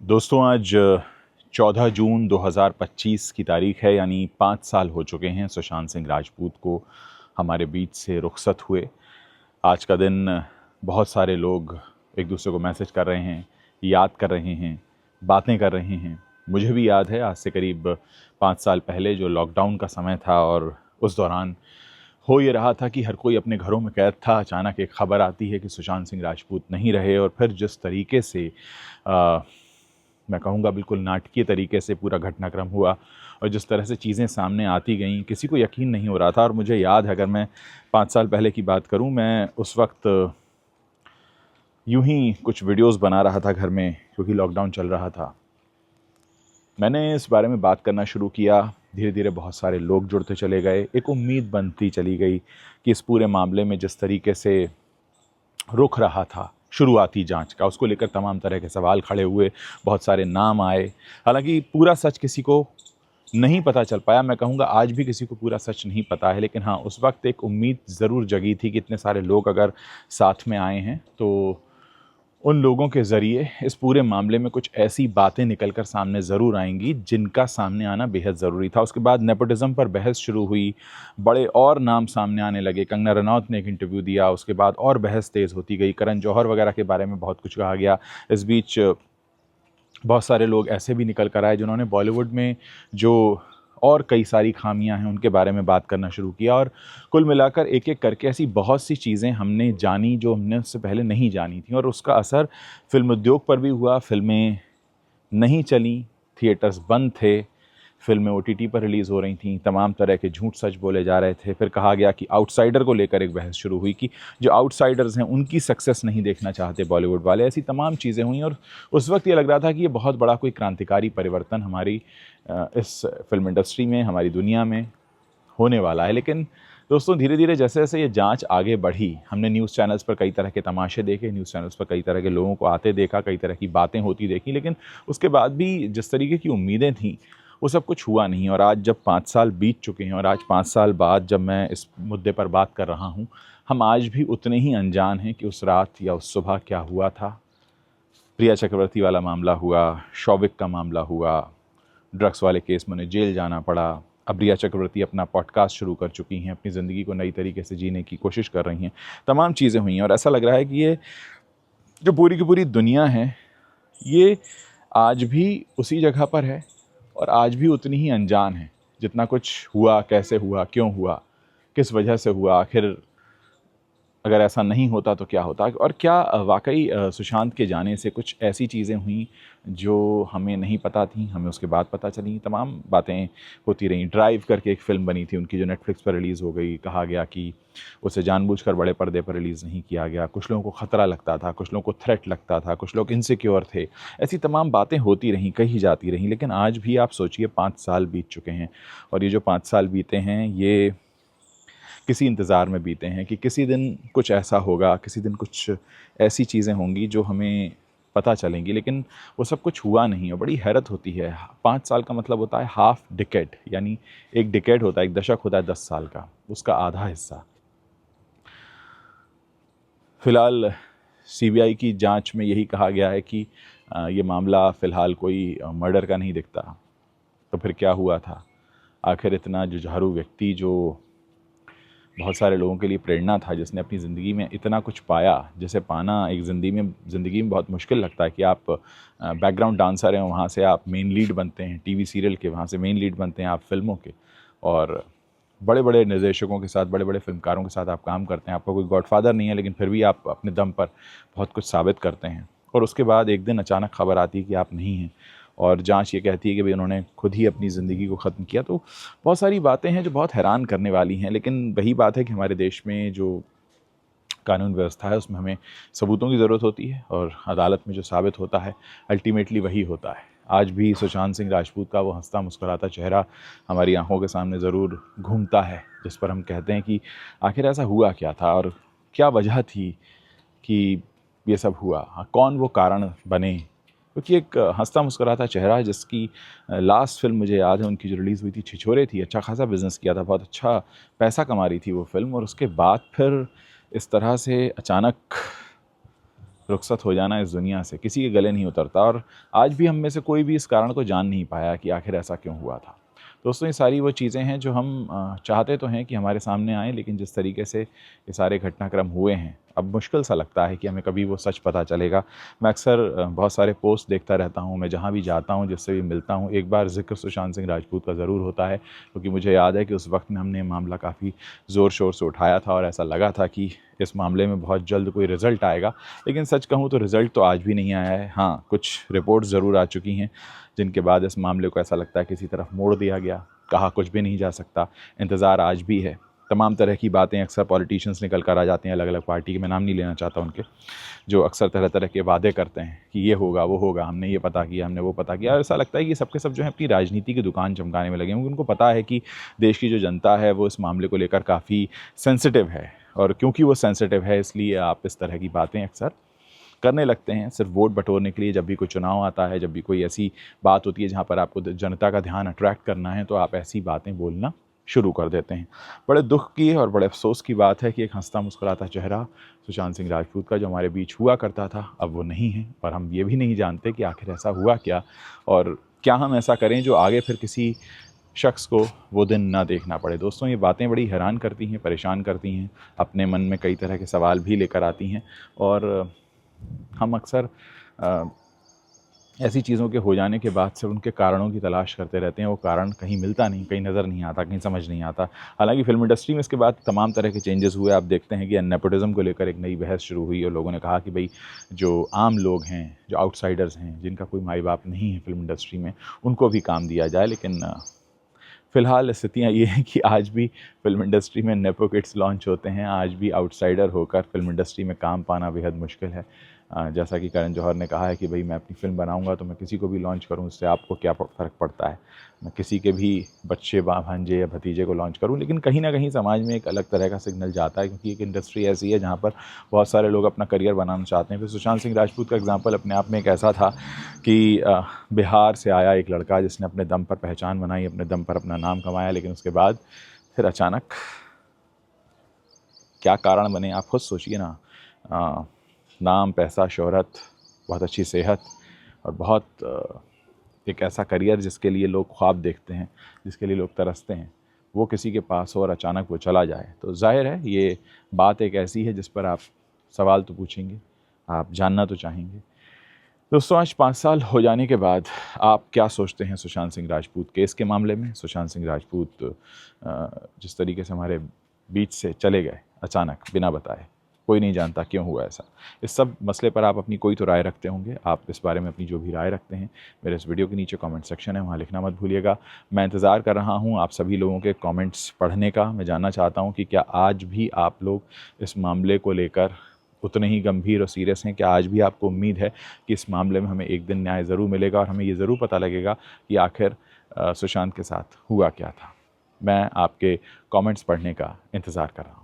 दोस्तों आज 14 जून 2025 की तारीख है, यानी 5 साल हो चुके हैं सुशांत सिंह राजपूत को हमारे बीच से रुखसत हुए। आज का दिन बहुत सारे लोग एक दूसरे को मैसेज कर रहे हैं, याद कर रहे हैं, बातें कर रहे हैं। मुझे भी याद है आज से करीब 5 साल पहले जो लॉकडाउन का समय था और उस दौरान हो ये रहा था कि हर कोई अपने घरों में कैद था। अचानक एक खबर आती है कि सुशांत सिंह राजपूत नहीं रहे और फिर जिस तरीके से मैं कहूँगा बिल्कुल नाटकीय तरीके से पूरा घटनाक्रम हुआ और जिस तरह से चीज़ें सामने आती गईं, किसी को यकीन नहीं हो रहा था। और मुझे याद है, अगर मैं 5 साल पहले की बात करूँ, मैं उस वक्त यूं ही कुछ वीडियोस बना रहा था घर में, क्योंकि लॉकडाउन चल रहा था। मैंने इस बारे में बात करना शुरू किया, धीरे धीरे बहुत सारे लोग जुड़ते चले गए, एक उम्मीद बनती चली गई कि इस पूरे मामले में जिस तरीके से रुख रहा था शुरुआती जांच का, उसको लेकर तमाम तरह के सवाल खड़े हुए, बहुत सारे नाम आए। हालांकि पूरा सच किसी को नहीं पता चल पाया। मैं कहूँगा आज भी किसी को पूरा सच नहीं पता है, लेकिन हाँ, उस वक्त एक उम्मीद ज़रूर जगी थी कि इतने सारे लोग अगर साथ में आए हैं तो उन लोगों के ज़रिए इस पूरे मामले में कुछ ऐसी बातें निकल कर सामने ज़रूर आएंगी जिनका सामने आना बेहद ज़रूरी था। उसके बाद नेपोटिज़म पर बहस शुरू हुई, बड़े और नाम सामने आने लगे। कंगना रनौत ने एक इंटरव्यू दिया, उसके बाद और बहस तेज़ होती गई। करण जौहर वगैरह के बारे में बहुत कुछ कहा गया। इस बीच बहुत सारे लोग ऐसे भी निकल कर आए जिन्होंने बॉलीवुड में जो और कई सारी खामियां हैं उनके बारे में बात करना शुरू किया। और कुल मिलाकर एक एक करके ऐसी बहुत सी चीज़ें हमने जानी जो हमने उससे पहले नहीं जानी थी, और उसका असर फिल्म उद्योग पर भी हुआ। फिल्में नहीं चली, थिएटर्स बंद थे, फिल्में ओटीटी पर रिलीज़ हो रही थीं, तमाम तरह के झूठ सच बोले जा रहे थे। फिर कहा गया कि आउटसाइडर को लेकर एक बहस शुरू हुई कि जो आउटसाइडर्स हैं उनकी सक्सेस नहीं देखना चाहते बॉलीवुड वाले। ऐसी तमाम चीज़ें हुई और उस वक्त ये लग रहा था कि ये बहुत बड़ा कोई क्रांतिकारी परिवर्तन हमारी इस फिल्म इंडस्ट्री में, हमारी दुनिया में होने वाला है। लेकिन दोस्तों, धीरे धीरे जैसे जैसे ये जांच आगे बढ़ी, हमने न्यूज़ चैनल्स पर कई तरह के तमाशे देखे, न्यूज़ चैनल्स पर कई तरह के लोगों को आते देखा, कई तरह की बातें होती देखी, लेकिन उसके बाद भी जिस तरीके की उम्मीदें थीं वो सब कुछ हुआ नहीं। और आज जब 5 साल बीत चुके हैं और आज 5 साल बाद जब मैं इस मुद्दे पर बात कर रहा हूँ, हम आज भी उतने ही अनजान हैं कि उस रात या उस सुबह क्या हुआ था। प्रिया चक्रवर्ती वाला मामला हुआ, शौविक का मामला हुआ, ड्रग्स वाले केस में उन्हें जेल जाना पड़ा। अब रिया चक्रवर्ती अपना पॉडकास्ट शुरू कर चुकी हैं, अपनी ज़िंदगी को नई तरीके से जीने की कोशिश कर रही हैं। तमाम चीज़ें हुई हैं और ऐसा लग रहा है कि ये जो पूरी की पूरी दुनिया है, ये आज भी उसी जगह पर है और आज भी उतनी ही अनजान है। जितना कुछ हुआ, कैसे हुआ, क्यों हुआ, किस वजह से हुआ, आखिर अगर ऐसा नहीं होता तो क्या होता, और क्या वाकई सुशांत के जाने से कुछ ऐसी चीज़ें हुई जो हमें नहीं पता थी, हमें उसके बाद पता चली। तमाम बातें होती रहीं। ड्राइव करके एक फ़िल्म बनी थी उनकी जो नेटफ्लिक्स पर रिलीज़ हो गई। कहा गया कि उसे जानबूझकर बड़े पर्दे पर रिलीज़ नहीं किया गया। कुछ लोगों को ख़तरा लगता था, कुछ लोगों को थ्रेट लगता था, कुछ लोग इनसिक्योर थे। ऐसी तमाम बातें होती रहीं, कही जाती रहीं। लेकिन आज भी आप सोचिए, 5 साल बीत चुके हैं और ये जो 5 साल बीते हैं ये किसी इंतज़ार में बीते हैं कि किसी दिन कुछ ऐसा होगा, किसी दिन कुछ ऐसी चीज़ें होंगी जो हमें पता चलेंगी। लेकिन वो सब कुछ हुआ नहीं और बड़ी हैरत होती है। 5 साल का मतलब होता है हाफ डिकेड, यानी एक डिकेड होता है, एक दशक होता है 10 साल का, उसका आधा हिस्सा। फ़िलहाल सीबीआई की जांच में यही कहा गया है कि ये मामला फ़िलहाल कोई मर्डर का नहीं दिखता। तो फिर क्या हुआ था? आखिर इतना जुझारू व्यक्ति जो बहुत सारे लोगों के लिए प्रेरणा था, जिसने अपनी ज़िंदगी में इतना कुछ पाया, जिसे पाना एक ज़िंदगी में बहुत मुश्किल लगता है कि आप बैकग्राउंड डांसर हैं, वहाँ से आप मेन लीड बनते हैं टीवी सीरियल के, वहाँ से मेन लीड बनते हैं आप फिल्मों के, और बड़े बड़े निर्देशकों के साथ, बड़े बड़े फिल्मकारों के साथ आप काम करते हैं। आपका कोई गॉडफादर नहीं है, लेकिन फिर भी आप अपने दम पर बहुत कुछ साबित करते हैं। और उसके बाद एक दिन अचानक खबर आती है कि आप नहीं हैं और जांच ये कहती है कि भाई उन्होंने खुद ही अपनी ज़िंदगी को ख़त्म किया। तो बहुत सारी बातें हैं जो बहुत हैरान करने वाली हैं। लेकिन वही बात है कि हमारे देश में जो कानून व्यवस्था है उसमें हमें सबूतों की ज़रूरत होती है और अदालत में जो साबित होता है अल्टीमेटली वही होता है। आज भी सुशांत सिंह राजपूत का वो हंसता मुस्कुराता चेहरा हमारी आंखों के सामने ज़रूर घूमता है, जिस पर हम कहते हैं कि आखिर ऐसा हुआ क्या था और क्या वजह थी कि ये सब हुआ। हाँ, कौन वो कारण बने, क्योंकि एक हंसता मुस्कुराता चेहरा है जिसकी लास्ट फिल्म मुझे याद है उनकी जो रिलीज़ हुई थी छिछोरे थी। अच्छा खासा बिजनेस किया था, बहुत अच्छा पैसा कमा रही थी वो फिल्म, और उसके बाद फिर इस तरह से अचानक रुखसत हो जाना इस दुनिया से किसी के गले नहीं उतरता, और आज भी हम में से कोई भी इस कारण को जान नहीं पाया कि आखिर ऐसा क्यों हुआ था। दोस्तों, ये सारी वो चीज़ें हैं जो हम चाहते तो हैं कि हमारे सामने आएँ, लेकिन जिस तरीके से ये सारे घटनाक्रम हुए हैं, अब मुश्किल सा लगता है कि हमें कभी वो सच पता चलेगा। मैं अक्सर बहुत सारे पोस्ट देखता रहता हूँ, मैं जहाँ भी जाता हूँ, जिससे भी मिलता हूँ, एक बार ज़िक्र सुशांत सिंह राजपूत का ज़रूर होता है, क्योंकि मुझे याद है कि उस वक्त में हमने ये मामला काफ़ी ज़ोर शोर से उठाया था और ऐसा लगा था कि इस मामले में बहुत जल्द कोई रिज़ल्ट आएगा। लेकिन सच कहूँ तो रिज़ल्ट तो आज भी नहीं आया है। हाँ, कुछ रिपोर्ट्स ज़रूर आ चुकी हैं, जिनके बाद इस मामले को ऐसा लगता है किसी तरफ मोड़ दिया गया, कहा कुछ भी नहीं जा सकता। इंतज़ार आज भी है। तमाम तरह की बातें अक्सर पॉलिटिशियंस निकल कर आ जाते हैं, अलग अलग पार्टी के, मैं नाम नहीं लेना चाहता उनके, जो अक्सर तरह तरह के वादे करते हैं कि ये होगा, वो होगा, हमने ये पता किया, हमने वो पता किया। और ऐसा लगता है कि सब के सब जो है अपनी राजनीति की दुकान चमकाने में लगे हैं। उनको पता है कि देश की जो जनता है वो इस मामले को लेकर काफ़ी सेंसिटिव है, और क्योंकि वो सेंसिटिव है इसलिए आप इस तरह की बातें अक्सर करने लगते हैं, सिर्फ वोट बटोरने के लिए। जब भी कोई चुनाव आता है, जब भी कोई ऐसी बात होती है जहाँ पर आपको जनता का ध्यान अट्रैक्ट करना है, तो आप ऐसी बातें बोलना शुरू कर देते हैं। बड़े दुख की और बड़े अफसोस की बात है कि एक हंसता मुस्कुराता चेहरा सुशांत सिंह राजपूत का जो हमारे बीच हुआ करता था, अब वो नहीं है, और हम ये भी नहीं जानते कि आखिर ऐसा हुआ क्या, और क्या हम ऐसा करें जो आगे फिर किसी शख्स को वो दिन ना देखना पड़े। दोस्तों, ये बातें बड़ी हैरान करती हैं, परेशान करती हैं, अपने मन में कई तरह के सवाल भी लेकर आती हैं, और हम अक्सर ऐसी चीज़ों के हो जाने के बाद से उनके कारणों की तलाश करते रहते हैं। वो कारण कहीं मिलता नहीं, कहीं नज़र नहीं आता, कहीं समझ नहीं आता। हालांकि फिल्म इंडस्ट्री में इसके बाद तमाम तरह के चेंजेस हुए। आप देखते हैं कि नेपोटिज्म को लेकर एक नई बहस शुरू हुई, और लोगों ने कहा कि भाई जो आम लोग हैं, जो आउटसाइडर्स हैं, जिनका कोई माई बाप नहीं है फिल्म इंडस्ट्री में, उनको भी काम दिया जाए। लेकिन फ़िलहाल स्थितियाँ ये हैं कि आज भी फिल्म इंडस्ट्री में नेपो किड्स लॉन्च होते हैं। आज भी आउटसाइडर होकर फिल्म इंडस्ट्री में काम पाना बेहद मुश्किल है। जैसा कि करण जौहर ने कहा है कि भाई मैं अपनी फ़िल्म बनाऊंगा तो मैं किसी को भी लॉन्च करूं, उससे आपको क्या फ़र्क पड़ता है। मैं किसी के भी बच्चे, भांजे या भतीजे को लॉन्च करूं। लेकिन कहीं ना कहीं समाज में एक अलग तरह का सिग्नल जाता है, क्योंकि एक इंडस्ट्री ऐसी है जहाँ पर बहुत सारे लोग अपना करियर बनाना चाहते हैं। फिर सुशांत सिंह राजपूत का एग्जाम्पल अपने आप में एक ऐसा था कि बिहार से आया एक लड़का जिसने अपने दम पर पहचान बनाई, अपने दम पर अपना नाम कमाया, लेकिन उसके बाद फिर अचानक क्या कारण बने आप खुद सोचिए ना। नाम, पैसा, शोहरत, बहुत अच्छी सेहत, और बहुत एक ऐसा करियर जिसके लिए लोग ख्वाब देखते हैं, जिसके लिए लोग तरसते हैं, वो किसी के पास हो और अचानक वो चला जाए, तो जाहिर है ये बात एक ऐसी है जिस पर आप सवाल तो पूछेंगे, आप जानना तो चाहेंगे। दोस्तों, आज 5 साल हो जाने के बाद आप क्या सोचते हैं सुशांत सिंह राजपूत केस के मामले में? सुशांत सिंह राजपूत जिस तरीके से हमारे बीच से चले गए अचानक, बिना बताए, कोई नहीं जानता क्यों हुआ ऐसा। इस सब मसले पर आप अपनी कोई तो राय रखते होंगे। आप इस बारे में अपनी जो भी राय रखते हैं, मेरे इस वीडियो के नीचे कमेंट सेक्शन है, वहाँ लिखना मत भूलिएगा। मैं इंतज़ार कर रहा हूँ आप सभी लोगों के कमेंट्स पढ़ने का। मैं जानना चाहता हूँ कि क्या आज भी आप लोग इस मामले को लेकर उतने ही गंभीर और सीरियस हैं? क्या आज भी आपको उम्मीद है कि इस मामले में हमें एक दिन न्याय ज़रूर मिलेगा और हमें ये ज़रूर पता लगेगा कि आखिर सुशांत के साथ हुआ क्या था? मैं आपके कमेंट्स पढ़ने का इंतज़ार कर रहा हूँ।